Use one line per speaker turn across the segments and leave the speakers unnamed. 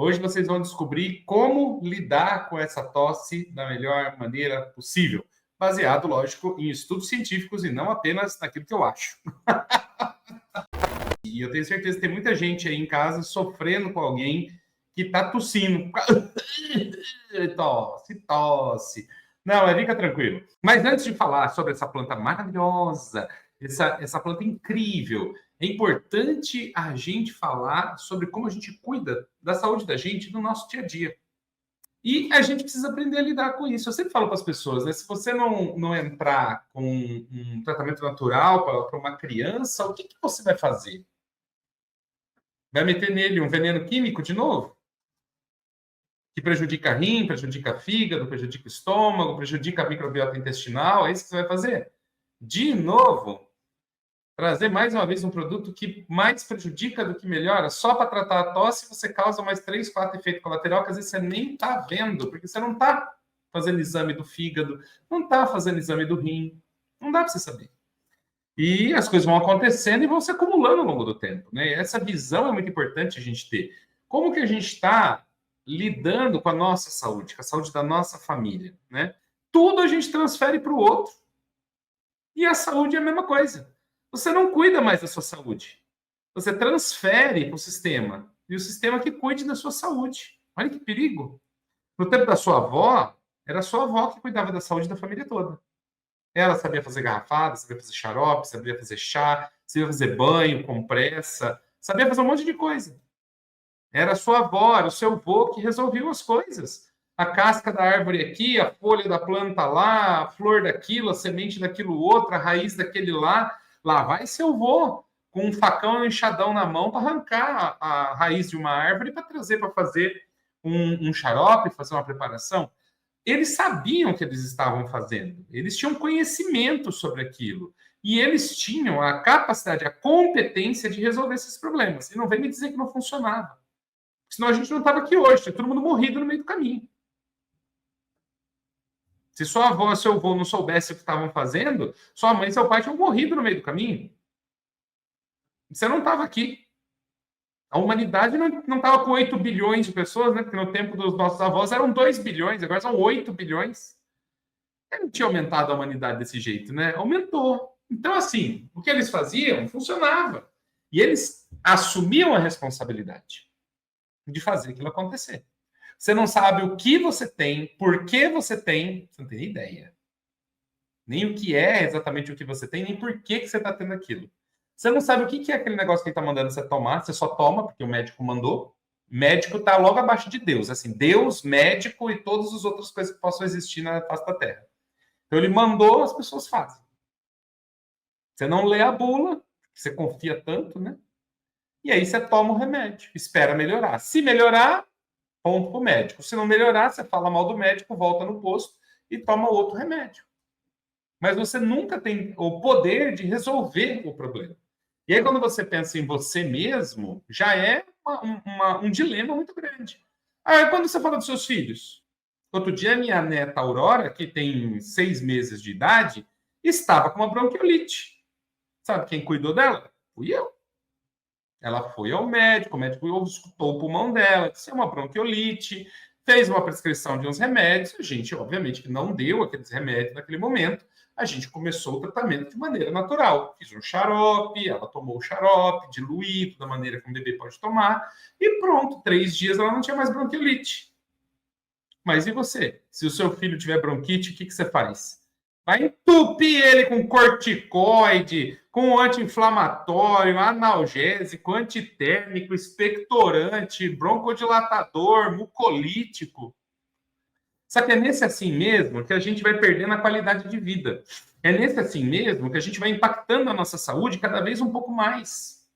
Hoje vocês vão descobrir como lidar com essa tosse da melhor maneira possível, baseado, lógico, em estudos científicos e não apenas naquilo que eu acho. E eu tenho certeza que tem muita gente aí em casa sofrendo com alguém que está tossindo. Tosse. Não, fica tranquilo. Mas antes de falar sobre essa planta maravilhosa, essa planta incrível, é importante a gente falar sobre como a gente cuida da saúde da gente no nosso dia a dia. E a gente precisa aprender a lidar com isso. Eu sempre falo para as pessoas, né? Se você não entrar com um tratamento natural para uma criança, o que você vai fazer? Vai meter nele um veneno químico de novo? Que prejudica rim, prejudica fígado, prejudica estômago, prejudica a microbiota intestinal, é isso que você vai fazer? De novo, trazer mais uma vez um produto que mais prejudica do que melhora, só para tratar a tosse você causa mais 3, 4 efeitos colaterais que às vezes você nem está vendo, porque você não está fazendo exame do fígado, não está fazendo exame do rim, não dá para você saber. E as coisas vão acontecendo e vão se acumulando ao longo do tempo, né? Essa visão é muito importante a gente ter. Como que a gente está lidando com a nossa saúde, com a saúde da nossa família, né? Tudo a gente transfere para o outro. E a saúde é a mesma coisa. Você não cuida mais da sua saúde. Você transfere para o sistema. E o sistema que cuide da sua saúde. Olha que perigo. No tempo da sua avó, era a sua avó que cuidava da saúde da família toda. Ela sabia fazer garrafada, sabia fazer xarope, sabia fazer chá, sabia fazer banho, compressa, sabia fazer um monte de coisa. Era a sua avó, era o seu avô que resolviam as coisas. A casca da árvore aqui, a folha da planta lá, a flor daquilo, a semente daquilo outro, a raiz daquele lá. Lá vai seu avô com um facão e um enxadão na mão para arrancar a raiz de uma árvore para trazer para fazer um xarope, fazer uma preparação. Eles sabiam o que eles estavam fazendo, eles tinham conhecimento sobre aquilo e eles tinham a capacidade, a competência de resolver esses problemas. E não vem me dizer que não funcionava. Senão a gente não estava aqui hoje, tinha todo mundo morrido no meio do caminho. Se sua avó e seu avô não soubessem o que estavam fazendo, sua mãe e seu pai tinham morrido no meio do caminho. Você não estava aqui. A humanidade não estava com 8 bilhões de pessoas, né? Porque no tempo dos nossos avós eram 2 bilhões, agora são 8 bilhões. Não tinha aumentado a humanidade desse jeito, né? Aumentou. Então, assim, o que eles faziam funcionava. E eles assumiam a responsabilidade de fazer aquilo acontecer. Você não sabe o que você tem, por que você tem, você não tem ideia. Nem o que é exatamente o que você tem, nem por que você está tendo aquilo. Você não sabe o que é aquele negócio que ele está mandando você tomar, você só toma porque o médico mandou. Médico está logo abaixo de Deus. Assim, Deus, médico e todas as outras coisas que possam existir na face da Terra. Então ele mandou, as pessoas fazem. Você não lê a bula, você confia tanto, né? E aí você toma o remédio, espera melhorar. Se melhorar, ponto para o médico. Se não melhorar, você fala mal do médico, volta no posto e toma outro remédio. Mas você nunca tem o poder de resolver o problema. E aí, quando você pensa em você mesmo, já é um dilema muito grande. Aí, quando você fala dos seus filhos, outro dia, minha neta Aurora, que tem 6 meses de idade, estava com uma bronquiolite. Sabe quem cuidou dela? Fui eu. Ela foi ao médico, o médico escutou o pulmão dela, disse é uma bronquiolite, fez uma prescrição de uns remédios. A gente, obviamente, que não deu aqueles remédios naquele momento, a gente começou o tratamento de maneira natural. Fiz um xarope, ela tomou o xarope, diluído da maneira que um bebê pode tomar, e pronto, 3 dias ela não tinha mais bronquiolite. Mas e você? Se o seu filho tiver bronquite, o que você faz? Vai entupir ele com corticoide, com anti-inflamatório, analgésico, antitérmico, expectorante, broncodilatador, mucolítico. Só que é nesse assim mesmo que a gente vai perdendo a qualidade de vida. É nesse assim mesmo que a gente vai impactando a nossa saúde cada vez um pouco mais.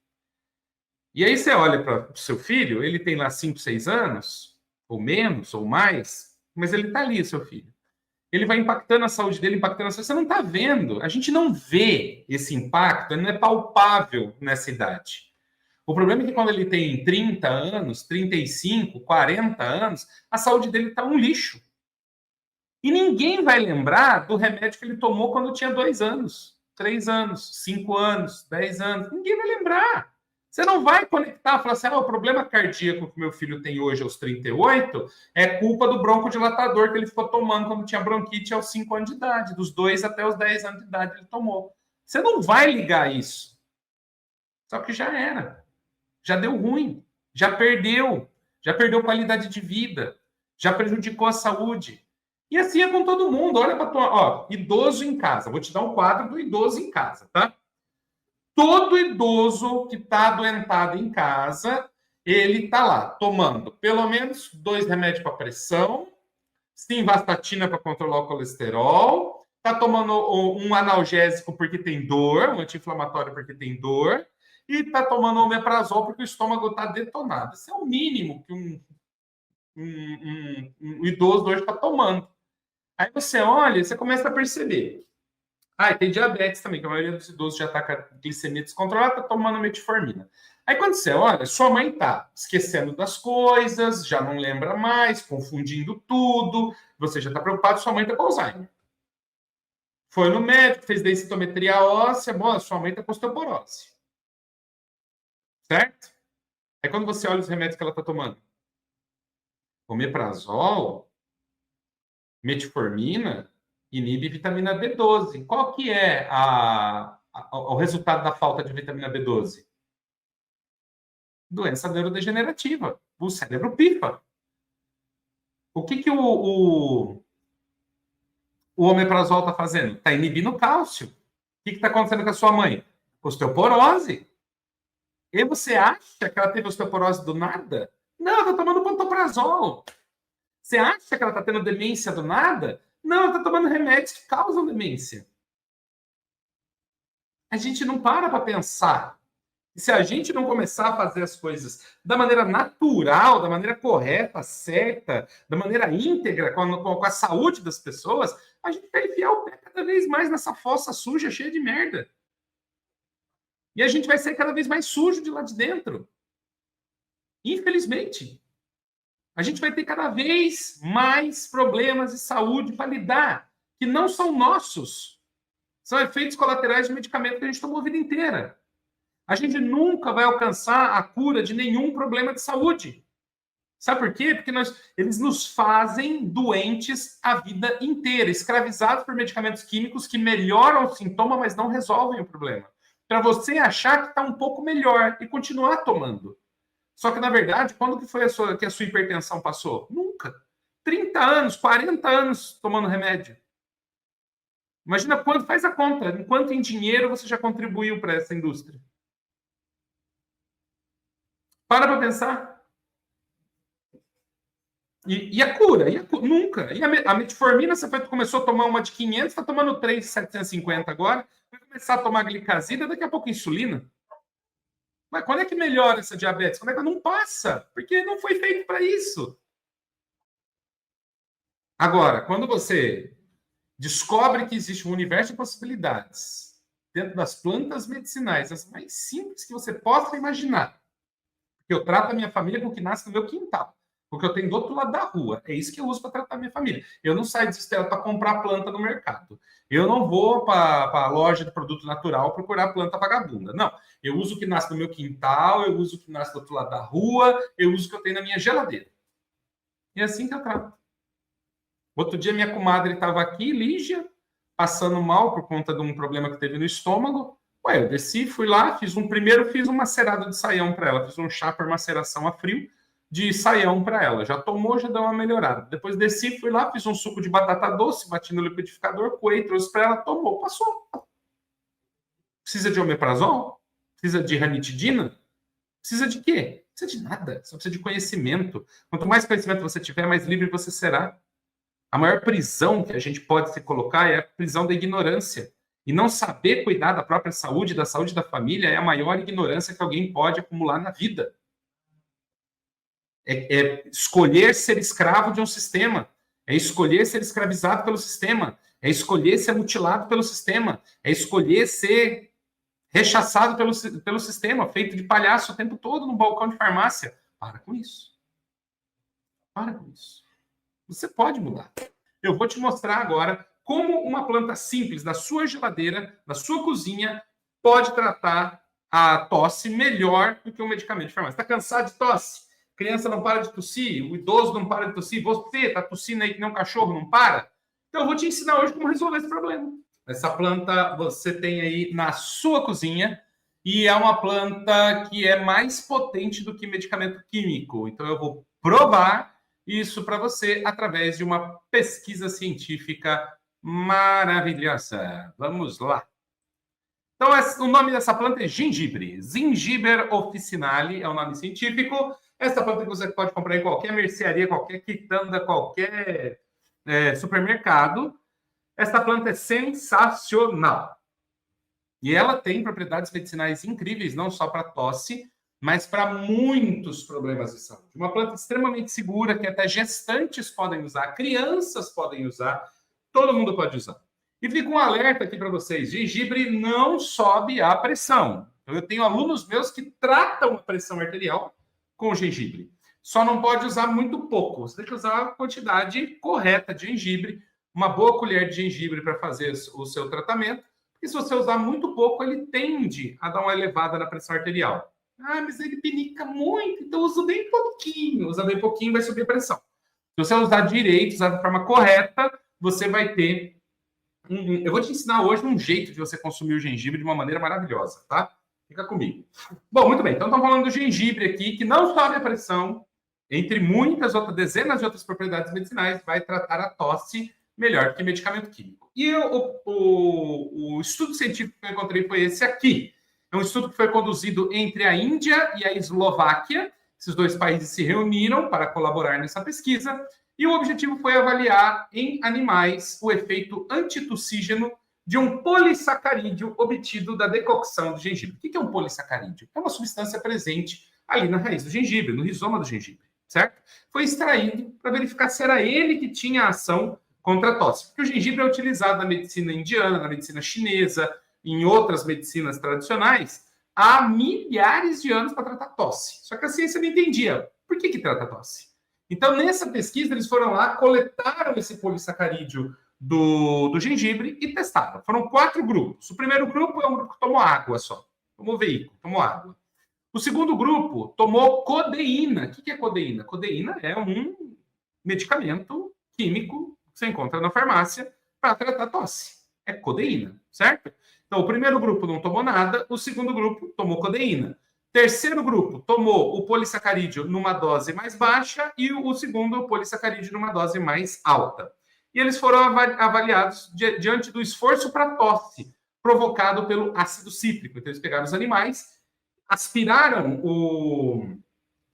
E aí você olha para o seu filho, ele tem lá 5, 6 anos, ou menos, ou mais, mas ele está ali, seu filho. Ele vai impactando a saúde dele, impactando a saúde. Você não está vendo. A gente não vê esse impacto, ele não é palpável nessa idade. O problema é que quando ele tem 30 anos, 35, 40 anos, a saúde dele está um lixo. E ninguém vai lembrar do remédio que ele tomou quando tinha 2 anos, 3 anos, 5 anos, 10 anos. Ninguém vai lembrar. Você não vai conectar, falar assim, o problema cardíaco que meu filho tem hoje aos 38 é culpa do broncodilatador que ele ficou tomando quando tinha bronquite aos 5 anos de idade. Dos 2 até os 10 anos de idade ele tomou. Você não vai ligar isso. Só que já era. Já deu ruim. Já perdeu qualidade de vida. Já prejudicou a saúde. E assim é com todo mundo. Olha para tua, idoso em casa. Vou te dar um quadro do idoso em casa, tá? Todo idoso que está adoentado em casa, ele está lá tomando pelo menos 2 remédios para pressão, simvastatina para controlar o colesterol, está tomando um analgésico porque tem dor, um anti-inflamatório porque tem dor, e está tomando omeprazol porque o estômago está detonado. Isso é o mínimo que um idoso hoje está tomando. Aí você olha e você começa a perceber. E tem diabetes também, que a maioria dos idosos já está com a glicemia descontrolada, está tomando metformina. Aí quando você olha, sua mãe está esquecendo das coisas, já não lembra mais, confundindo tudo, você já está preocupado, sua mãe está com Alzheimer. Foi no médico, fez densitometria óssea, bom, sua mãe está com osteoporose. Certo? Aí quando você olha os remédios que ela está tomando, omeprazol, metformina, inibe vitamina B12. Qual que é o resultado da falta de vitamina B12? Doença neurodegenerativa. O cérebro pifa. O que o omeprazol está fazendo? Está inibindo o cálcio. O que está acontecendo com a sua mãe? Osteoporose. E você acha que ela teve osteoporose do nada? Não, ela está tomando pantoprazol. Você acha que ela está tendo demência do nada? Não, ela está tomando remédios que causam demência. A gente não para pensar. E se a gente não começar a fazer as coisas da maneira natural, da maneira correta, certa, da maneira íntegra, com a saúde das pessoas, a gente vai enfiar o pé cada vez mais nessa fossa suja, cheia de merda. E a gente vai ser cada vez mais sujo de lá de dentro. Infelizmente. A gente vai ter cada vez mais problemas de saúde para lidar, que não são nossos. São efeitos colaterais de medicamento que a gente tomou a vida inteira. A gente nunca vai alcançar a cura de nenhum problema de saúde. Sabe por quê? Porque eles nos fazem doentes a vida inteira, escravizados por medicamentos químicos que melhoram o sintoma, mas não resolvem o problema. Para você achar que está um pouco melhor e continuar tomando. Só que, na verdade, quando que foi que a sua hipertensão passou? Nunca. 30 anos, 40 anos tomando remédio. Imagina quanto, faz a conta, quanto em dinheiro você já contribuiu para essa indústria. Para pensar. E a cura? Nunca. E a metformina, você começou a tomar uma de 500, está tomando 3 de 750 agora, vai começar a tomar glicazida, daqui a pouco insulina. Mas quando é que melhora essa diabetes? Quando é que não passa? Porque não foi feito para isso. Agora, quando você descobre que existe um universo de possibilidades dentro das plantas medicinais, as mais simples que você possa imaginar, porque eu trato a minha família com o que nasce no meu quintal, porque eu tenho do outro lado da rua. É isso que eu uso para tratar a minha família. Eu não saio desesperado para comprar planta no mercado. Eu não vou para a loja de produto natural procurar planta vagabunda. Não. Eu uso o que nasce no meu quintal, eu uso o que nasce do outro lado da rua, eu uso o que eu tenho na minha geladeira. E é assim que eu trato. Outro dia, minha comadre estava aqui, Lígia, passando mal por conta de um problema que teve no estômago. Eu desci, fui lá, fiz um macerado de saião para ela, fiz um chá por maceração a frio de saião para ela. Já tomou, já deu uma melhorada. Depois desci, fui lá, fiz um suco de batata doce, bati no liquidificador, coei, trouxe para ela, tomou, passou. Precisa de omeprazol? Precisa de ranitidina? Precisa de quê? Precisa de nada, só precisa de conhecimento. Quanto mais conhecimento você tiver, mais livre você será. A maior prisão que a gente pode se colocar é a prisão da ignorância. E não saber cuidar da própria saúde, da saúde da família, é a maior ignorância que alguém pode acumular na vida. É escolher ser escravo de um sistema. É escolher ser escravizado pelo sistema. É escolher ser mutilado pelo sistema. É escolher ser rechaçado pelo sistema, feito de palhaço o tempo todo no balcão de farmácia. Para com isso. Para com isso. Você pode mudar. Eu vou te mostrar agora como uma planta simples da sua geladeira, da sua cozinha, pode tratar a tosse melhor do que um medicamento de farmácia. Está cansado de tosse? Criança não para de tossir, o idoso não para de tossir, você está tossindo aí que nem um cachorro, não para? Então eu vou te ensinar hoje como resolver esse problema. Essa planta você tem aí na sua cozinha e é uma planta que é mais potente do que medicamento químico. Então eu vou provar isso para você através de uma pesquisa científica maravilhosa. Vamos lá. Então, o nome dessa planta é gengibre. Zingiber officinale é o nome científico. Essa planta que você pode comprar em qualquer mercearia, qualquer quitanda, qualquer supermercado. Essa planta é sensacional. E ela tem propriedades medicinais incríveis, não só para tosse, mas para muitos problemas de saúde. Uma planta extremamente segura, que até gestantes podem usar, crianças podem usar, todo mundo pode usar. E fica um alerta aqui para vocês: gengibre não sobe a pressão. Eu tenho alunos meus que tratam a pressão arterial com gengibre. Só não pode usar muito pouco. Você tem que usar a quantidade correta de gengibre, uma boa colher de gengibre para fazer o seu tratamento. E se você usar muito pouco, ele tende a dar uma elevada na pressão arterial. Ah, mas ele pinica muito, então uso bem pouquinho. Usa bem pouquinho, vai subir a pressão. Se você usar direito, usar da forma correta, você vai ter... Eu vou te ensinar hoje um jeito de você consumir o gengibre de uma maneira maravilhosa, tá? Fica comigo. Bom, muito bem. Então, estamos falando do gengibre aqui, que não sobe a pressão, entre muitas outras, dezenas de outras propriedades medicinais, vai tratar a tosse melhor do que medicamento químico. E o estudo científico que eu encontrei foi esse aqui. É um estudo que foi conduzido entre a Índia e a Eslováquia. Esses dois países se reuniram para colaborar nessa pesquisa. E o objetivo foi avaliar em animais o efeito antitussígeno de um polissacarídeo obtido da decocção do gengibre. O que é um polissacarídeo? É uma substância presente ali na raiz do gengibre, no rizoma do gengibre, certo? Foi extraído para verificar se era ele que tinha ação contra a tosse. Porque o gengibre é utilizado na medicina indiana, na medicina chinesa, em outras medicinas tradicionais, há milhares de anos para tratar tosse. Só que a ciência não entendia. Por que trata tosse? Então, nessa pesquisa, eles foram lá, coletaram esse polissacarídeo do gengibre e testaram. Foram 4 grupos. O primeiro grupo é um grupo que tomou água só. Tomou veículo, tomou água. O segundo grupo tomou codeína. O que é codeína? Codeína é um medicamento químico que você encontra na farmácia para tratar tosse. É codeína, certo? Então, o primeiro grupo não tomou nada, o segundo grupo tomou codeína. Terceiro grupo tomou o polissacarídeo numa dose mais baixa e o segundo o polissacarídeo numa dose mais alta. E eles foram avaliados diante do esforço para tosse provocado pelo ácido cítrico. Então, eles pegaram os animais, aspiraram o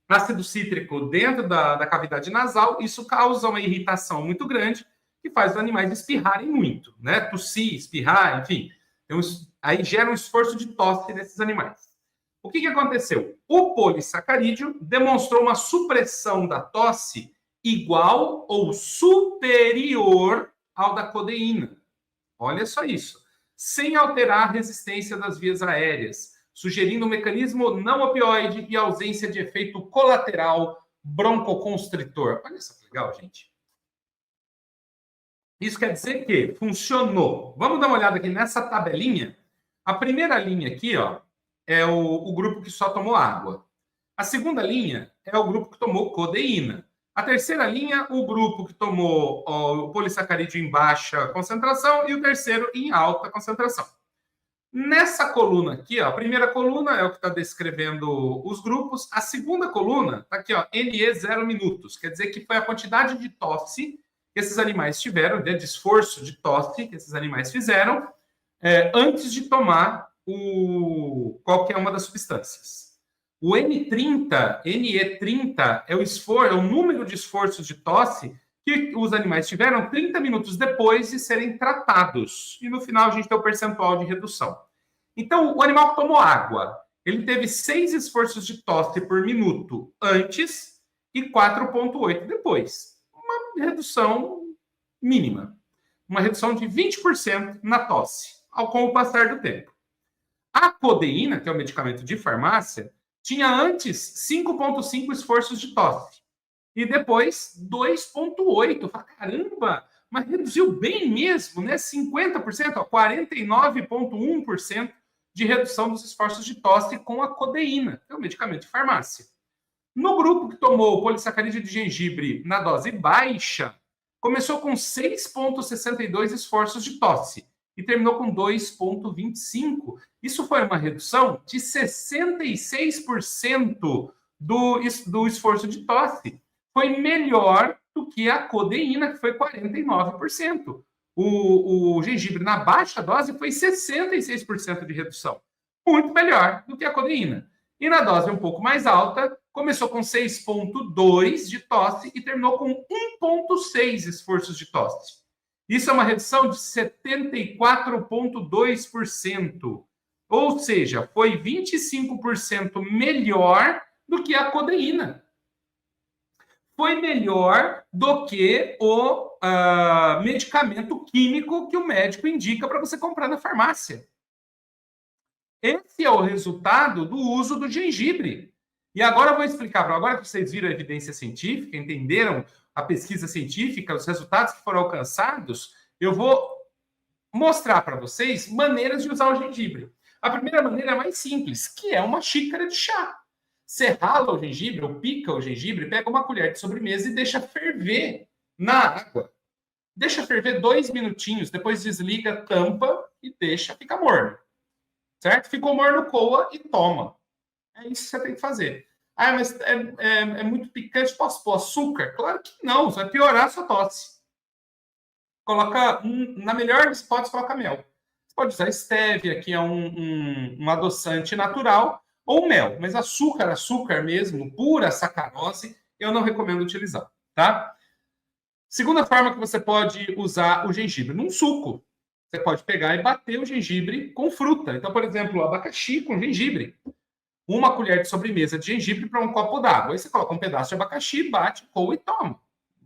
ácido cítrico dentro da cavidade nasal, isso causa uma irritação muito grande que faz os animais espirrarem muito, né? Tossir, espirrar, enfim. Então, aí gera um esforço de tosse nesses animais. O que aconteceu? O polissacarídeo demonstrou uma supressão da tosse igual ou superior ao da codeína. Olha só isso. Sem alterar a resistência das vias aéreas, sugerindo um mecanismo não opioide e ausência de efeito colateral broncoconstritor. Olha só que legal, gente. Isso quer dizer que funcionou. Vamos dar uma olhada aqui nessa tabelinha. A primeira linha aqui, ó, é o grupo que só tomou água. A segunda linha é o grupo que tomou codeína. A terceira linha, o grupo que tomou o polissacarídeo em baixa concentração e o terceiro em alta concentração. Nessa coluna aqui, ó, a primeira coluna é o que está descrevendo os grupos. A segunda coluna está aqui, ó, NE 0 minutos. Quer dizer que foi a quantidade de tosse que esses animais tiveram, de esforço de tosse que esses animais fizeram antes de tomar qualquer uma das substâncias. O NE30 é o número de esforços de tosse que os animais tiveram 30 minutos depois de serem tratados. E no final a gente tem o percentual de redução. Então, o animal que tomou água, ele teve 6 esforços de tosse por minuto antes e 4,8 depois. Uma redução mínima. Uma redução de 20% na tosse, com o passar do tempo. A codeína, que é o medicamento de farmácia, tinha antes 5,5 esforços de tosse. E depois 2,8. Caramba, mas reduziu bem mesmo, né? 50%, 49,1% de redução dos esforços de tosse com a codeína, que é um medicamento de farmácia. No grupo que tomou o polissacarídeo de gengibre na dose baixa, começou com 6,62 esforços de tosse e terminou com 2,25. Isso foi uma redução de 66% do esforço de tosse. Foi melhor do que a codeína, que foi 49%. O gengibre na baixa dose foi 66% de redução. Muito melhor do que a codeína. E na dose um pouco mais alta, começou com 6,2 de tosse e terminou com 1,6 esforços de tosse. Isso é uma redução de 74,2%. Ou seja, foi 25% melhor do que a codeína. Foi melhor do que o medicamento químico que o médico indica para você comprar na farmácia. Esse é o resultado do uso do gengibre. E agora eu vou explicar, agora que vocês viram a evidência científica, entenderam a pesquisa científica, os resultados que foram alcançados, eu vou mostrar para vocês maneiras de usar o gengibre. A primeira maneira é mais simples, que é uma xícara de chá. Você rala o gengibre, ou pica o gengibre, pega uma colher de sobremesa e deixa ferver na água. Deixa ferver 2 minutinhos, depois desliga, tampa e deixa ficar morno. Certo? Ficou morno, coa e toma. É isso que você tem que fazer. Ah, mas é muito picante, posso pôr açúcar? Claro que não, vai piorar a sua tosse. Coloca, na melhor das hipóteses, coloca mel. Você pode usar stevia, que é um adoçante natural, ou mel. Mas açúcar mesmo, pura sacarose, eu não recomendo utilizar, tá? Segunda forma que você pode usar o gengibre, num suco. Você pode pegar e bater o gengibre com fruta. Então, por exemplo, abacaxi com gengibre. Uma colher de sobremesa de gengibre para um copo d'água. Aí você coloca um pedaço de abacaxi, bate, coa e toma.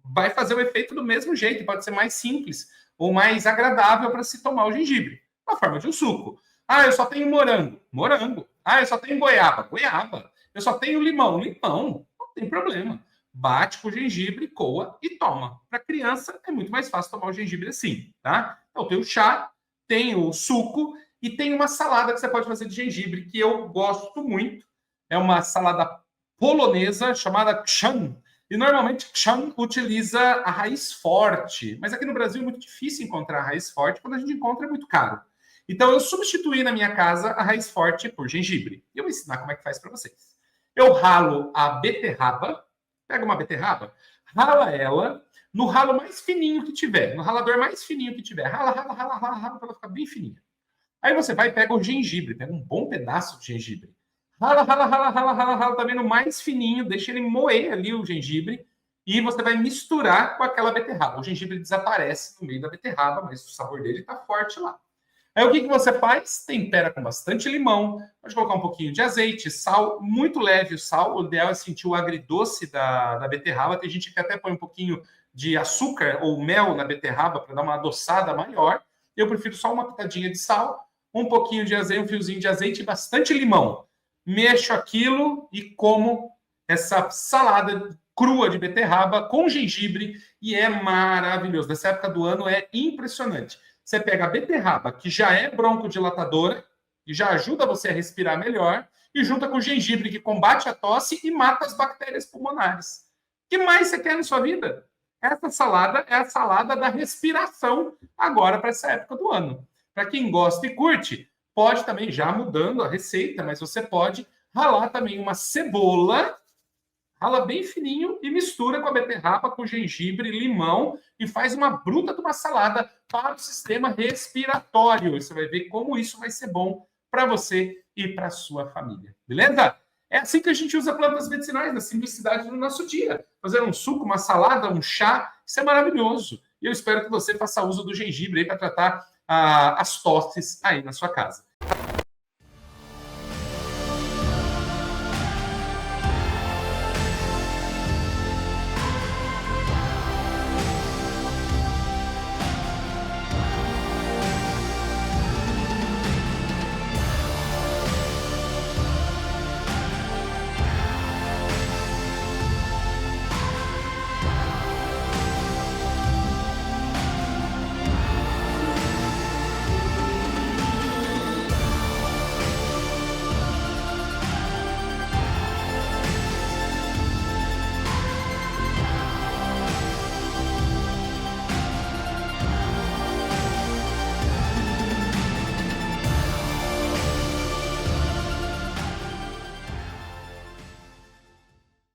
Vai fazer o efeito do mesmo jeito. Pode ser mais simples ou mais agradável para se tomar o gengibre. Na forma de um suco. Ah, eu só tenho morango. Morango. Ah, eu só tenho goiaba. Goiaba. Eu só tenho limão. Limão. Não tem problema. Bate com o gengibre, coa e toma. Para criança é muito mais fácil tomar o gengibre assim, tá? Então tem o chá, tem o suco e tem uma salada que você pode fazer de gengibre que eu gosto muito. É uma salada polonesa chamada kshan. E normalmente kshan utiliza a raiz forte, mas aqui no Brasil é muito difícil encontrar a raiz forte, quando a gente encontra é muito caro. Então eu substituí na minha casa a raiz forte por gengibre. E eu vou ensinar como é que faz para vocês. Eu ralo a beterraba. Pega uma beterraba, rala ela no ralo mais fininho que tiver, no ralador mais fininho que tiver. Rala para ela ficar bem fininha. Aí você vai e pega o gengibre, pega um bom pedaço de gengibre. Rala também no mais fininho, deixa ele moer ali o gengibre e você vai misturar com aquela beterraba. O gengibre desaparece no meio da beterraba, mas o sabor dele está forte lá. Aí o que você faz? Tempera com bastante limão, pode colocar um pouquinho de azeite, sal, muito leve o sal. O ideal é sentir o agridoce da beterraba. Tem gente que até põe um pouquinho de açúcar ou mel na beterraba para dar uma adoçada maior. Eu prefiro só uma pitadinha de sal, um pouquinho de azeite, um fiozinho de azeite e bastante limão. Mexo aquilo e como essa salada crua de beterraba com gengibre e é maravilhoso. Nessa época do ano é impressionante. Você pega a beterraba, que já é broncodilatadora, e já ajuda você a respirar melhor, e junta com o gengibre, que combate a tosse e mata as bactérias pulmonares. O que mais você quer na sua vida? Essa salada é a salada da respiração agora para essa época do ano. Para quem gosta e curte, pode também, já mudando a receita, mas você pode ralar também uma cebola, rala bem fininho e mistura com a beterraba, com gengibre, limão e faz uma bruta de uma salada para o sistema respiratório. Você vai ver como isso vai ser bom para você e para a sua família. Beleza? É assim que a gente usa plantas medicinais, na simplicidade do nosso dia. Fazer um suco, uma salada, um chá, isso é maravilhoso. E eu espero que você faça uso do gengibre aí para tratar as tosses aí na sua casa.